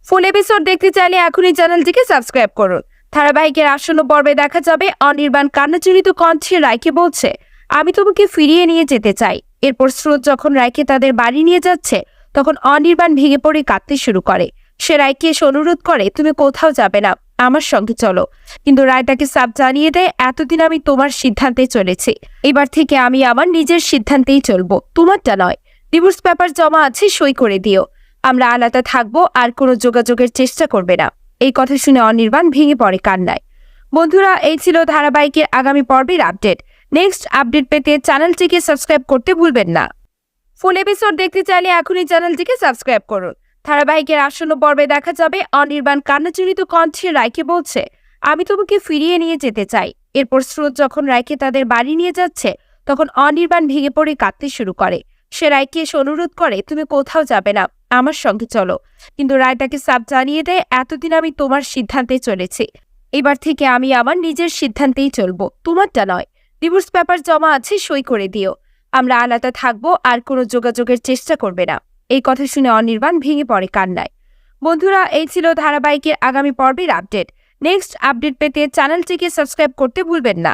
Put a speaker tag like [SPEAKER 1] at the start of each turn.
[SPEAKER 1] ফুল episode দেখতে চাইলে এখনই চ্যানেলটিকে সাবস্ক্রাইব করুন। ধারাবাহিকের আসন্ন পর্বে দেখা যাবে অনির্বাণ কান্নাজড়িত কণ্ঠে রায়কে বলছে, আমি তোমাকে ফিরিয়ে নিয়ে যেতে চাই। এরপর স্রোত যখন রায়কে তাদের বাড়ি নিয়ে যাচ্ছে, তখন অনির্বাণ ভেঙে পড়ে কাঁদতে শুরু করে। সে রায়কে এসে অনুরোধ করে, তুমি কোথাও যাবে না, আমার সঙ্গে চলো। কিন্তু রায় তাকে সাফ জানিয়ে দেয়, এতদিন আমি তোমার সিদ্ধান্তে চলেছি, এবার থেকে আমি আমার নিজের সিদ্ধান্তেই চলবো, তোমারটা নয়। ডিভোর্স পেপার জমা আছে, সই করে দিও। আমরা আলাদা থাকবো, আর কোনো যোগাযোগের চেষ্টা করবে না। এই কথা শুনে অনির্বাণ ভেঙে পড়ে কান্নায়। বন্ধুরা, এই ছিল ধারাবাহিকের আগামী পর্বের আপডেট। নেক্সট আপডেট পেতে চ্যানেলটিকে সাবস্ক্রাইব করতে ভুলবেন না। ফুল এপিসোড দেখতে চাইলে এখনই চ্যানেলটিকে সাবস্ক্রাইব করুন। ধারাবাহিকের আসন্ন পর্বে দেখা যাবে অনির্বাণ কান্নাজড়িত কণ্ঠে রায়কে বলছে, আমি তোমাকে ফিরিয়ে নিয়ে যেতে চাই। এরপর স্রোত যখন রায়কে তাদের বাড়ি নিয়ে যাচ্ছে, তখন অনির্বাণ ভেঙে পড়ে কাঁদতে শুরু করে। সে রায়কে এসে অনুরোধ করে, তুমি কোথাও যাবে না, আমার সঙ্গে চলো। কিন্তু রায় তাকে সাফ জানিয়ে দেয়, এতদিন আমি তোমার সিদ্ধান্তে চলেছি, এবার থেকে আমি আমার নিজের সিদ্ধান্তেই চলবো, তোমারটা নয়। ডিভোর্স পেপার জমা আছে, সই করে দিও। আমরা আলাদা থাকবো, আর কোনো যোগাযোগের চেষ্টা করবে না। এই কথা শুনে অনির্বাণ ভেঙে পড়ে কান্নায়। বন্ধুরা, এই ছিল ধারাবাহিকের আগামী পর্বের আপডেট। নেক্সট আপডেট পেতে চ্যানেলটিকে সাবস্ক্রাইব করতে ভুলবেন না।